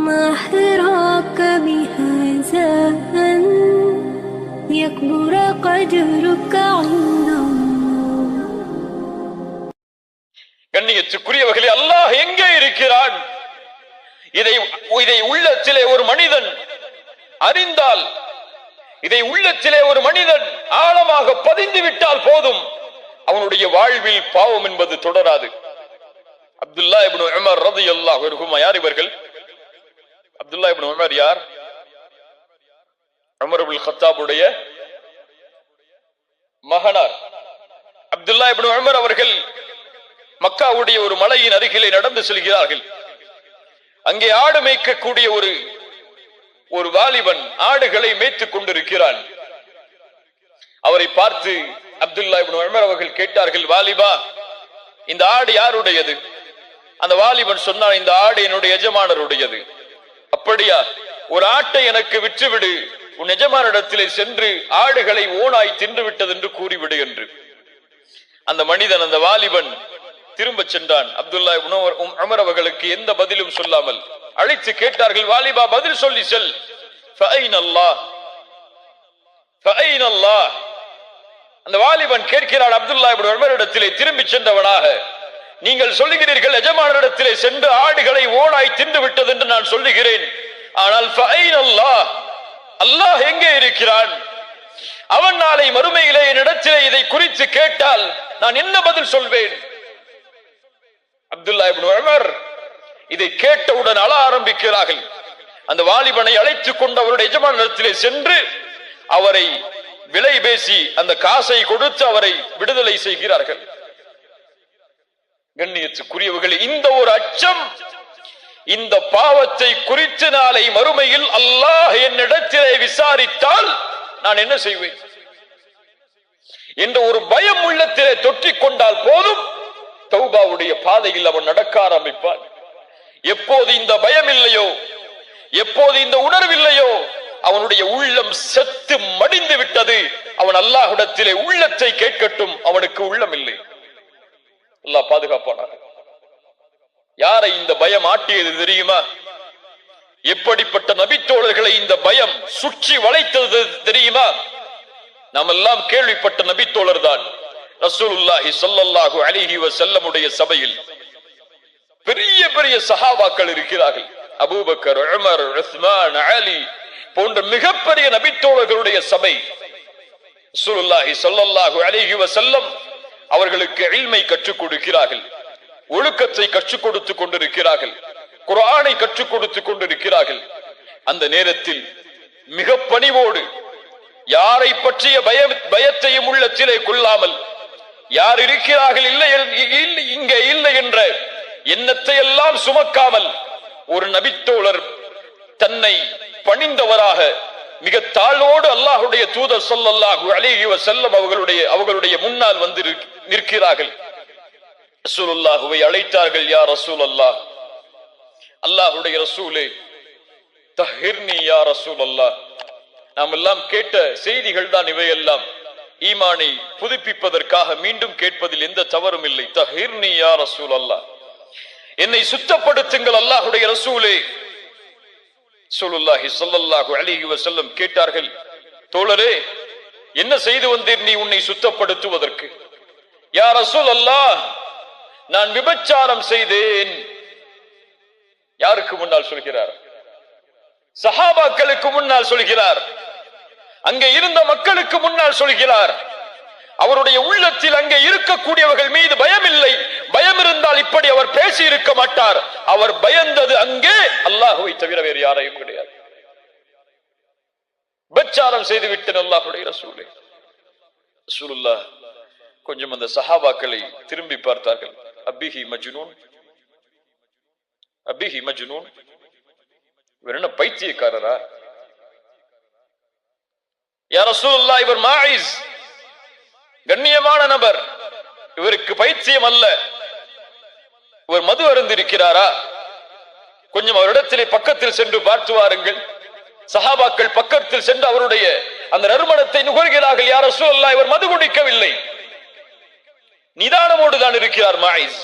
ما أحراك بهذا أن يكبر قدرك عند الله. கண்ணியத்துக்குரியவர்களே, அல்லாஹ் எங்கே இருக்கிறான்? இதை உள்ளத்திலே ஒரு மனிதன் அறிந்தால், இதை உள்ளத்திலே ஒரு மனிதன் ஆழமாக பதிந்து விட்டால் போதும், அவனுடைய வாழ்வில் பாவம் என்பது தொடராது. அப்துல்லா இப்னு உமர் ரலியல்லாஹு அன்ஹுமா யார் இவர்கள்? அப்துல்லா இப்னு உமர் யார்? உமர் இப்னு கத்தாபுடைய மகனார். அப்துல்லா இப்னு உமர் அவர்கள் மக்காவுடைய ஒரு மலையின் அருகிலே நடந்து செல்கிறார்கள். அங்கே ஆடு மேய்க்கக்கூடிய ஒரு வாலிபன் ஆடுகளை மேய்த்துக் கொண்டிருக்கிறான். அவரை பார்த்து அப்துல்லா இப்னு உமர் அவர்கள் கேட்டார்கள், வாலிபா, இந்த ஆடு யாருடையது? அந்த வாலிபன் சொன்னான், இந்த ஆடு என்னுடைய எஜமானருடையது. அப்படியா? ஒரு ஆட்டை எனக்கு விற்றுவிடு, உன் எஜமானிடத்திலே சென்று ஆடுகளை ஓனாய் தின்று விட்டது என்று கூறிவிடு என்று. அந்த மனிதன், அந்த வாலிபன் திரும்ப சென்றான். அப்துல்லா இப்னு உமர் அவர்களுக்கு எந்த பதிலும் சொல்லாமல் அழைத்து கேட்டார்கள், வாலிபா, பதில் சொல்லி செல். அந்த வாலிபன் கேட்கிறான் அப்துல்லா இப்னு உமரிடத்திலே திரும்பி சென்றவனாக, நீங்கள் சொல்லுகிறீர்கள் எஜமானரிடத்திலே சென்று ஆடுகளை ஓனாய் தின்று விட்டது என்று நான் சொல்லுகிறேன், ஆனால் அல்லாஹ் எங்கே இருக்கிறான்? அவன் நாளை மறுமையிலே என்னிடத்திலே இதை குறித்து கேட்டால் நான் என்ன பதில் சொல்வேன்? அப்துல்லா இப்னு உமர் இதை கேட்டவுடன் அழ ஆரம்பிக்கிறார்கள். அந்த வாலிபனை அழைத்துக் கொண்டு அவருடைய எஜமானரிடத்திலே சென்று அவரை விலை பேசி அந்த காசை கொடுத்து அவரை விடுதலை செய்கிறார்கள். கண்ணியத்துக்குரியவர்களே, இந்த ஒரு அச்சம், இந்த பாவத்தை குறித்து நாளை மறுமையில் அல்லாஹ் என்னிடத்திலே விசாரித்தால் நான் என்ன செய்வேன் என்ற ஒரு பயம் உள்ளத்திலே தொற்றிக் கொண்டால் போதும், தௌபாவுடைய பாதையில் அவன் நடக்க ஆரம்பிப்பான். எப்போது இந்த பயம் இல்லையோ, எப்போது இந்த உணர்வில்லையோ, அவனுடைய உள்ளம் செத்து மடிந்து விட்டது. அவன் அல்லாஹ்விடத்திலே உள்ளத்தை கேட்கட்டும், அவனுக்கு உள்ளம் இல்லை. அல்லாஹ் பாதுகாப்பானாக. யாரை இந்த பயம் ஆட்டியது தெரியுமா? எப்படிப்பட்ட நபித்தோழர்களை இந்த பயம் சுற்றி வளைத்தது தெரியுமா? நாம் எல்லாம் கேள்விப்பட்ட நபித்தோழர் தான் ரசூலுல்லாஹி ஸல்லல்லாஹு அலைஹி வஸல்லமுடைய சபையில் பெரிய பெரிய சஹாபாக்கள் இருக்கிறார்கள். அபூபக்கர், உமர், உஸ்மான், அலி போன்ற மிகப்பெரிய நபித்தோழர்களுடைய சபை. ரசூலுல்லாஹி ஸல்லல்லாஹு அலைஹி வஸல்லம் அவர்களுக்கு இல்மை கற்றுக் கொடுக்கிறார்கள், ஒழுக்கத்தை கற்றுக் கொடுத்துக் கொண்டிருக்கிறார்கள், குர்ஆனை கற்றுக் கொடுத்துக் கொண்டிருக்கிறார்கள். அந்த நேரத்தில் மிக பணிவோடு, யாரை பற்றிய பயத்தையும் உள்ளத்திலே கொள்ளாமல், யார் இருக்கிறார்கள் இங்கே இல்லை என்ற எண்ணத்தை எல்லாம் சுமக்காமல், ஒரு நபித்தோழர் தன்னை பணிந்தவராக மிக தாழ்வோடு அல்லாஹ்வுடைய தூதர் ஸல்லல்லாஹு அலைஹி வஸல்லம் அவர்களுடைய முன்னால் வந்து நிற்கிறார்கள். ரசூலுல்லாஹ்வை அழைத்தார்கள், யா ரசூலல்லாஹ், அல்லாஹ்வுடைய ரசூலே, தஹிர்னி யா ரசூலல்லாஹ். நாம் எல்லாம் கேட்ட செய்திகள் தான் இவையெல்லாம். ஈமானை புதுப்பிப்பதற்காக மீண்டும் கேட்பதில் எந்த தவறும் இல்லை. தஹிர்னி யா ரசூலல்லாஹ், என்னை சுத்தப்படுத்துங்கள் அல்லாஹ்வுடைய ரசூலே. ரசூலுல்லாஹி ஸல்லல்லாஹு அலைஹி வஸல்லம் கேட்டார்கள், தோழரே, என்ன செய்து வந்தீர் நீ உன்னை சுத்தப்படுத்துவதற்கு? யா ரசூலல்லாஹ், நான் விபச்சாரம் செய்தேன். யாருக்கு முன்னால் சொல்கிறார்? சஹாபாக்களுக்கு முன்னால் சொல்கிறார், அங்கே இருந்த மக்களுக்கு முன்னால் சொல்கிறார். அவருடைய உள்ளத்தில் அங்கே இருக்கக்கூடியவர்கள் மீது பயம் இல்லை. பயம் இருந்தால் இப்படி அவர் பேசி இருக்க மாட்டார். அவர் பயந்தது அங்கே அல்லாஹ்வை தவிர வேறு யாரையும் கிடையாது. விபச்சாரம் செய்து விட்டேன் அல்லாஹ்வுடைய ரசூலே. ரசூலுல்லாஹ் கொஞ்சம் அந்த சஹாபாக்களை திரும்பி பார்த்தார்கள். அபிஹி மஜ்னூன், அபிஹி மஜ்னூன், இவர் என்ன பைத்தியக்காரரா? யா ரசூலுல்லாஹ், இவர் மாயிஸ், கண்ணியமான நபர், இவருக்கு பைத்தியம் அல்ல. இவர் மது அருந்திருக்கிறாரா? கொஞ்சம் அவரிடத்திலே பக்கத்தில் சென்று பார்த்து வாருங்கள். சஹாபாக்கள் பக்கத்தில் சென்று அவருடைய அந்த நறுமணத்தை நுகர்கிறார்கள். யா ரசூலல்லாஹ், இவர் மது குடிக்கவில்லை, நிதானமோடு தான் இருக்கிறார் மாயிஸ்.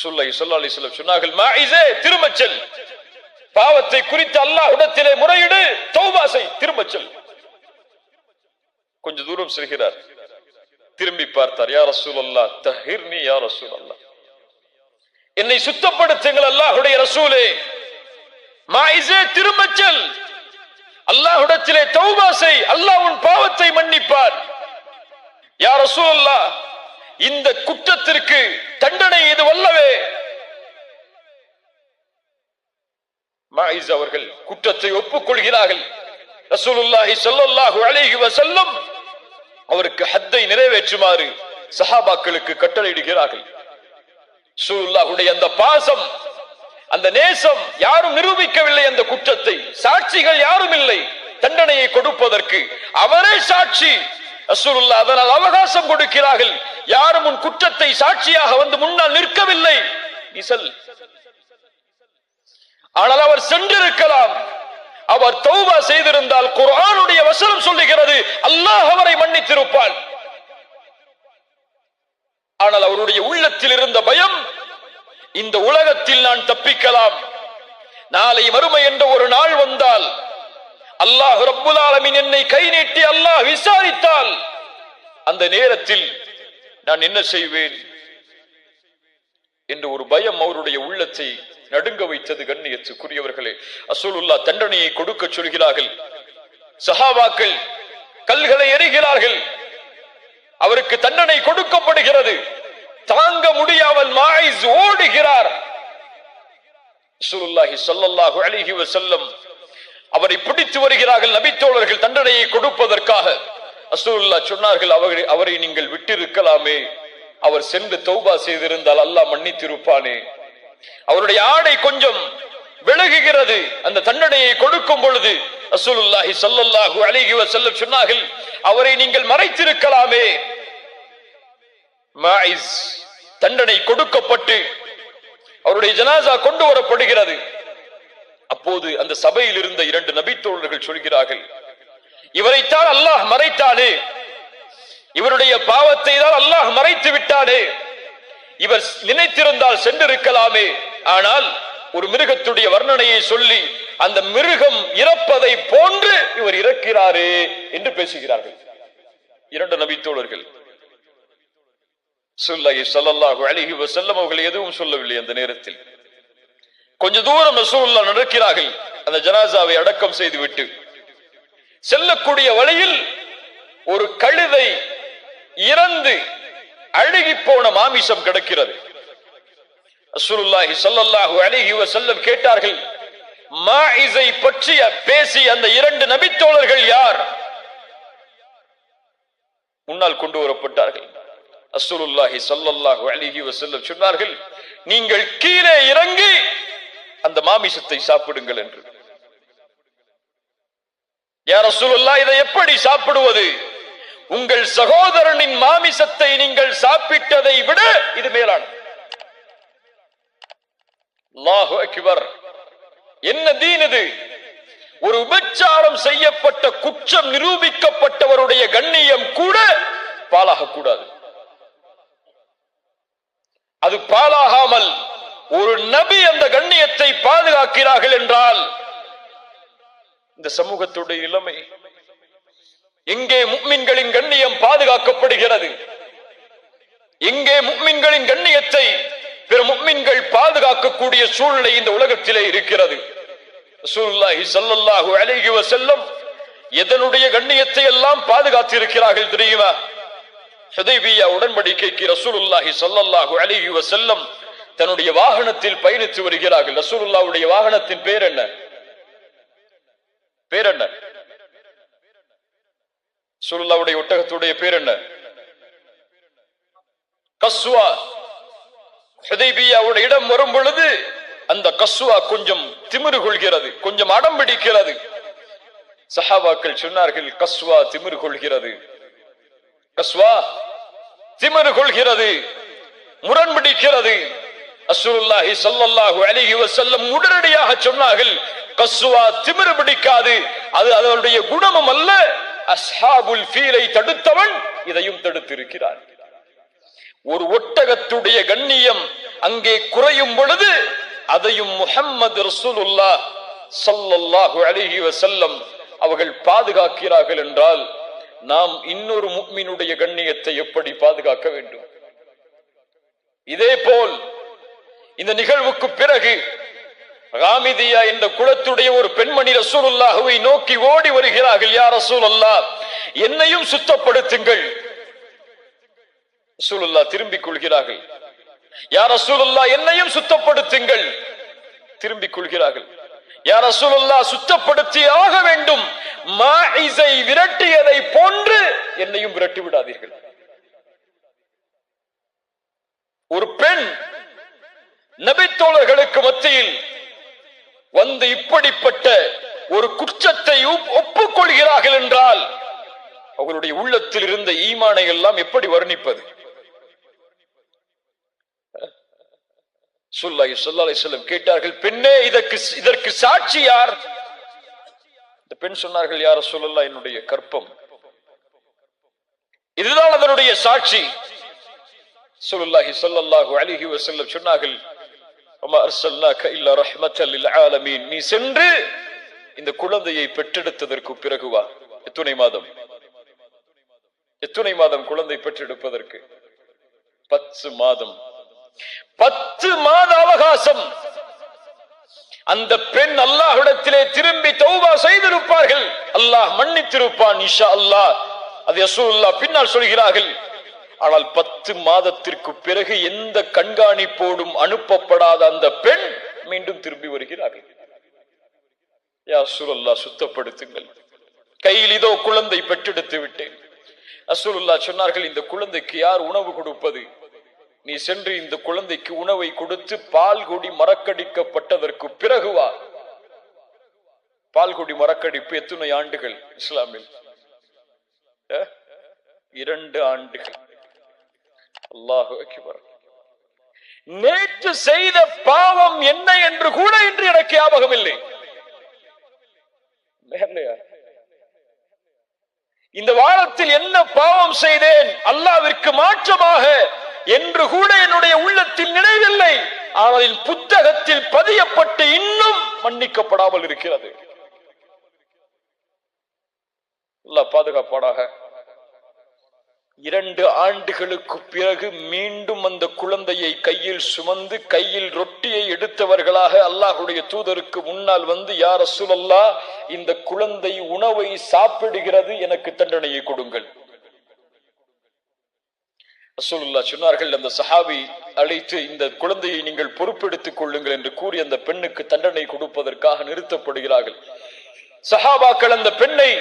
ரசூலுல்லாஹி ஸல்லல்லாஹு அலைஹி வஸல்லம் சொன்னார்கள், மாயிஸே திரும்பச் செல், பாவத்தை குறித்து அல்லாஹ்விடத்திலே முறையிடு, தௌபா செய், திரும்பச் செல். கொஞ்ச தூரம் செல்கிறார், திரும்பி பார்த்தார். யா ரசூலல்லாஹ் தஹிர்னி யா ரசூலல்லாஹ், என்னை சுத்தப்படுத்துங்கள் அல்லாஹ்வுடைய ரசூலே. மாயிஸே திரும்பச் செல், அல்லாஹ்விடத்திலே தௌபா செய், அல்லாஹ் உன் பாவத்தை மன்னிப்பார். யா ரசூலல்லாஹ், இந்த குற்றத்திற்கு தண்டனை இது வல்லவே. மாயிஸ் அவர்கள் குற்றத்தை ஒப்புக்கொள்கிறார்கள். ரசூலுல்லாஹி ஸல்லல்லாஹு அலைஹி வஸல்லம் அவருக்கு ஹத்தை நிறைவேற்றுமாறு சஹாபாக்களுக்கு கட்டளையிடுகிறார்கள். ரசூலுல்லாஹுடைய அந்த பாசம், அந்த நேசம் யாரும் நிரூபிக்கவில்லை. அந்த குற்றத்தை சாட்சிகள் யாரும் இல்லை தண்டனையை கொடுப்பதற்கு, அவரே சாட்சி. ரசூலுல்லாஹ் அதனால் அவகாசம் கொடுக்கிறார்கள். யாரும் உன் குற்றத்தை சாட்சியாக வந்து முன்னால் நிற்கவில்லை, நீ செல். ஆனால் அவர் சென்றிருக்கலாம். அவர் தௌபா செய்திருந்தால் குர்ஆனுடைய வசனம் சொல்லுகிறது, அல்லாஹ் அவரை மன்னித்திருப்பான். ஆனால் அவருடைய உள்ளத்தில் இருந்த பயம், இந்த உலகத்தில் நான் தப்பிக்கலாம், நாளை மறுமை என்ற ஒரு நாள் வந்தால் அல்லாஹ் ரப்புல் ஆலமீன் என்னை கை நீட்டி அல்லாஹ் விசாரித்தால் அந்த நேரத்தில் நான் என்ன செய்வேன் என்ற ஒரு பயம் அவருடைய உள்ளத்தை நடுங்க வைத்தது. கண்ணியத்துக்குரியவர்களே, ரசூலுல்லாஹ் தண்டனையை கொடுக்க சொல்கிறார்கள். சஹாபாக்கள் கல்களை எறிகிறார்கள். அவருக்கு தண்டனை கொடுக்கப்படுகிறது. தாங்க முடியாமல் மாயிஸ் ஓடுகிறார். ரசூலுல்லாஹி ஸல்லல்லாஹு அலைஹி வஸல்லம் அவரை பிடித்து வருகிறார்கள் நபித்தோழர்கள் தண்டனையை கொடுப்பதற்காக. ரசூலுல்லாஹ் சொன்னார்கள், அவரை நீங்கள் விட்டிருக்கலாமே, அவர் சென்று தௌபா செய்திருந்தால் அல்லாஹ் மன்னித்திருப்பானே. அவருடைய ஆடை கொஞ்சம் விலகுகிறது. அந்த தண்டனையை கொடுக்கும் பொழுது ரசூலுல்லாஹி ஸல்லல்லாஹு அலைஹி வஸல்லம் சொன்னார்கள், அவரை நீங்கள் மறைத்திருக்கலாமே. மாயிஸ் தண்டனை கொடுக்கப்பட்டு அவருடைய ஜனாசா கொண்டு வரப்படுகிறது. அப்போது அந்த சபையில் இருந்த 2 நபித்தோழர்கள் சொல்கிறார்கள், இவரைத்தான் அல்லாஹ் மறைத்தானே, இவருடைய பாவத்தை தான் அல்லாஹ் மறைத்து விட்டானே, இவர் நினைத்திருந்தால் சென்றிருக்கலாமே. ஆனால் ஒரு மிருகத்துடைய வர்ணனையை சொல்லி அந்த மிருகம் இறப்பதை போன்று இவர் இறக்கிறாரே என்று பேசுகிறார்கள் 2 நபித்தோழர்கள். ஸல்லல்லாஹு அலைஹி வஸல்லம் அவர்கள் எதுவும் சொல்லவில்லை. அந்த நேரத்தில் கொஞ்ச தூரம் ரசூலுல்லாஹ் நடக்கிறார்கள். அந்த ஜனாசாவை அடக்கம் செய்துவிட்டு செல்லக்கூடிய வழியில் ஒரு கழுதை இறந்து அழுகி போன மாமிசம் கிடக்கிறது. ரசூலுல்லாஹி ஸல்லல்லாஹு அலைஹி வஸல்லம் கேட்டார்கள், மாயிஸை பற்றி பேசி அந்த 2 நபித்தோழர்கள் யார்? முன்னால் கொண்டு வரப்பட்டார்கள். ரசூலுல்லாஹி ஸல்லல்லாஹு அலைஹி வஸல்லம் சொன்னார்கள், நீங்கள் கீழே இறங்கி அந்த மாமிசத்தை சாப்பிடுங்கள் என்று. யா ரசூலுல்லாஹ், இதை எப்படி சாப்பிடுவது? உங்கள் சகோதரனின் மாமிசத்தை நீங்கள் சாப்பிட்டதை விட இது மேலான. அல்லாஹு அக்பர். என்ன தீன் இது? ஒரு விபச்சாரம் செய்யப்பட்ட குற்றம் நிரூபிக்கப்பட்டவருடைய கண்ணியம் கூட பாழாக கூடாது. அது பாழாகாமல் ஒரு நபி அந்த கண்ணியத்தை பாதுகாக்கிறார்கள் என்றால் இந்த சமூகத்துடைய நிலைமை எங்கே முஃமின்களின் கண்ணியம் பாதுகாக்கப்படுகிறது? எங்கே முஃமின்களின் கண்ணியத்தை பிற முஃமின்கள் பாதுகாக்கக்கூடிய சூழ்நிலை இந்த உலகத்திலே இருக்கிறது? ரசூலுல்லாஹி ஸல்லல்லாஹு அலைஹி வஸல்லம் எதனுடைய கண்ணியத்தை எல்லாம் பாதுகாத்து இருக்கிறார்கள் தெரியுமா? ஹுதைபியா உடன்படிக்கைக்கு ரசூலுல்லாஹி ஸல்லல்லாஹு அலைஹி வஸல்லம் தன்னுடைய வாகனத்தில் பயணித்து வருகிறார்கள். ரசூலுல்லாஹ்வுடைய வாகனத்தின் பேர் என்ன? ரசூலுல்லாஹ்வுடைய ஒட்டகத்துடைய பேர் என்ன? கஸ்வா. ஹுதைபியாவுடைய இடம் வரும் பொழுது அந்த கஸ்வா கொஞ்சம் திமிரு கொள்கிறது, கொஞ்சம் அடம் பிடிக்கிறது. சஹாபாக்கள் சொன்னார்கள், கஸ்வா திமிரு கொள்கிறது, கஸ்வா திமிரு கொள்கிறது, முரண்பிடிக்கிறது. ரசூலுல்லாஹி ஸல்லல்லாஹு அலைஹி வஸல்லம் உடனடியாக சொன்னார்கள், கஸ்வா திமிரு பிடிக்காது, அது அதனுடைய குணமும் அல்ல. அஸ்ஹாபுல் ஃபீலை தடுத்தவன் இதையும் தடுத்திருக்கிறான். ஒரு ஒட்டகத்துடைய கண்ணியம் அங்கே குறையும் பொழுது அதையும் முஹம்மது ரசூலுல்லாஹ் ஸல்லல்லாஹு அலைஹி வஸல்லம் அவர்கள் பாதுகாக்கிறார்கள் என்றால் நாம் இன்னொரு முஃமினுடைய கண்ணியத்தை எப்படி பாதுகாக்க வேண்டும்? இதே போல் இந்த நிகழ்வுக்கு பிறகு ராமிதியா என்ற குலத்துடைய ஒரு பெண்மணி ரசூலுல்லாஹ்வை நோக்கி ஓடி வருகிறார்கள். யா ரசூலல்லாஹ், என்னையும் சுத்தப்படுத்துங்கள். ரசூலுல்லாஹ் திரும்பிக் கொள்கிறார்கள். யா ரசூலுல்லாஹ், என்னையும் சுத்தப்படுத்துங்கள். திரும்பிக் கொள்கிறார்கள். யா ரசூலுல்லாஹ், சுத்தப்படுத்தி ஆக வேண்டும். மாஇஸை விரட்டியதை போன்று என்னையும் விரட்டி விடாதீர்கள். ஒரு பெண் நபித்தோழர்களுக்கு மத்தியில் வந்து இப்படிப்பட்ட ஒரு குற்றத்தை ஒப்புக்கொள்கிறார்கள் என்றால் அவர்களுடைய உள்ளத்தில் இருந்த ஈமானை எல்லாம் எப்படி வர்ணிப்பது? ஸல்லல்லாஹு அலைஹி வஸல்லம் கேட்டார்கள், பெண்ணே, இதற்கு சாட்சி யார்? இந்த பெண் சொன்னார்கள், யா ரசூலல்லாஹ், என்னுடைய கற்பம், இதுதான் அதனுடைய சாட்சி. ஸல்லல்லாஹு அலைஹி வஸல்லம் சொன்னார்கள், வமா அர்ஸல்னாக இல்லா ரஹ்மத்தல் லில் ஆலமீன். நீ சென்று இந்த குழந்தையை பெற்றெடுத்ததற்கு பிறகு வா. எத்தனை மாதம்? எத்தனை மாதம் குழந்தை பெற்றெடுப்பதற்கு? 10 மாதம். 10 மாத அவகாசம். அந்த பெண் அல்லாஹ்விடத்திலே திரும்பி தௌபா செய்திருப்பார்கள், அல்லாஹ் மன்னித்திருப்பான் இன்ஷா அல்லாஹ். அது ரசூலுல்லாஹ் பின்னால் சொல்கிறார்கள். ஆனால் 10 மாதத்திற்கு பிறகு எந்த கண்காணிப்போடும் அனுப்பப்படாத அந்த பெண் மீண்டும் திரும்பி வருகிறார்கள். யா ரசூலுல்லாஹ், சுத்தப்படுத்துங்கள், கையில் இதோ குழந்தை பெற்றெடுத்து விட்டேன். ரசூலுல்லாஹ் சொன்னார்கள், இந்த குழந்தைக்கு யார் உணவு கொடுப்பது? நீ சென்று இந்த குழந்தைக்கு உணவை கொடுத்து பால்குடி மறக்கடிக்கப்பட்டதற்கு பிறகு வா. பால்குடி மறக்கடிப்பு எத்தனை ஆண்டுகள் இஸ்லாமில்? 2 ஆண்டுகள். அல்லாஹு அக்பர். நேற்று செய்த பாவம் என்ன என்று கூட இன்று எனக்கு ஞாபகம் இல்லை. இந்த வாரத்தில் என்ன பாவம் செய்தேன் அல்லாஹ்விற்கு மாற்றமாக என்று கூட என்னுடைய உள்ளத்தில் நினைவில்லை. ஆனால் என் புத்தகத்தில் பதியப்பட்டு இன்னும் மன்னிக்கப்படாமல் இருக்கிறது. அல்லாஹ் பாதுகாப்பானாக. 2 ஆண்டுகளுக்கு பிறகு மீண்டும் அந்த குழந்தையை கையில் சுமந்து கையில் ரொட்டியை எடுத்தவர்களாக அல்லாஹ்வுடைய தூதருக்கு முன்னால் வந்து, யா ரசூலல்லாஹ், இந்த குழந்தை உணவை சாப்பிடுகிறது, எனக்கு தண்டனையை கொடுங்கள். ரசூலுல்லாஹ் சொன்னார்கள், அந்த சஹாபி அழைத்து, இந்த குழந்தையை நீங்கள் பொறுப்பெடுத்துக் கொள்ளுங்கள் என்று கூறி அந்த பெண்ணுக்கு தண்டனை கொடுப்பதற்காக நிறுத்தப்படுகிறார்கள். சஹாபாக்கள் அந்த பெண்ணை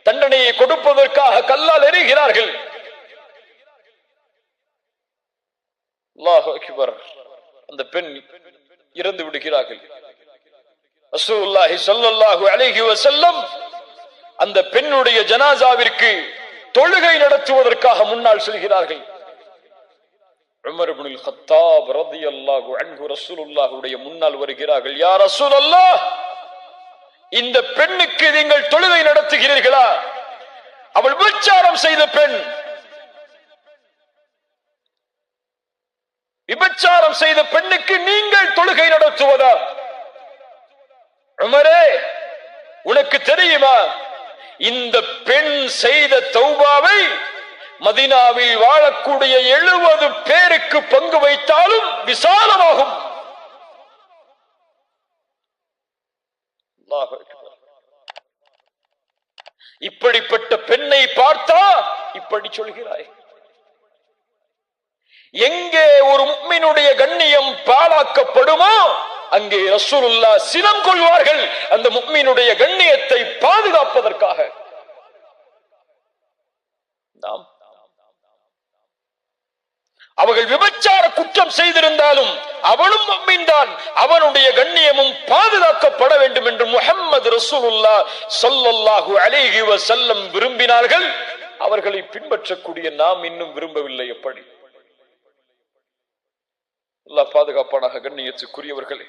தண்டனையை கொடுப்பதற்காக கல்லால் எறிகிறார்கள். அல்லாஹு அக்பர். அந்த பெண் இறந்து விடுகிறார்கள். ரசூலுல்லாஹி ஸல்லல்லாஹு அலைஹி வஸல்லம் அந்த பெண்ணுடைய ஜனாசாவிற்கு தொழுகை நடத்துவதற்காக முன்னால் செல்கிறார்கள். உமர் இப்னுல் கத்தாப் ரலியல்லாஹு அன்ஹு ரசூலுல்லாஹுடைய முன்னால் வருகிறார்கள். யா ரசூலல்லாஹ், இந்த பெண்ணுக்கு நீங்கள் தொழுகை நடத்துகிறீர்களா? அவள் விபச்சாரம் செய்த பெண். விபச்சாரம் செய்த பெண்ணுக்கு நீங்கள் தொழுகை நடத்துவதா? உமரே, உனக்கு தெரியுமா, இந்த பெண் செய்த தௌபாவை மதீனாவில் வாழக்கூடிய 70 பேருக்கு பங்கு வைத்தாலும் விசாலமாகும். இப்படிப்பட்ட பெண்ணை பார்த்தா இப்படி சொல்கிறாய்? எங்கே ஒரு முஃமினுடைய கண்ணியம் பாழாக்கப்படுமோ அங்கே ரசூலுல்லாஹ் சினம் கொள்வார்கள், அந்த முஃமினுடைய கண்ணியத்தை பாதுகாப்பதற்காக. நாம் அவர்கள் விபச்சார குற்றம் செய்திருந்தாலும் அவனும் முஃமின் தான், அவனுடைய கண்ணியமும் பாதுகாக்கப்பட வேண்டும் என்று முஹம்மது ரசூலுல்லாஹ் ஸல்லல்லாஹு அலைஹி வஸல்லம் விரும்பினார்கள். அவர்களை பின்பற்றக்கூடிய நாம் இன்னும் விரும்பவில்லை. எப்படி? அல்லாஹ் பாதுகாப்பானாக. கண்ணியத்துக்குரியவர்களே,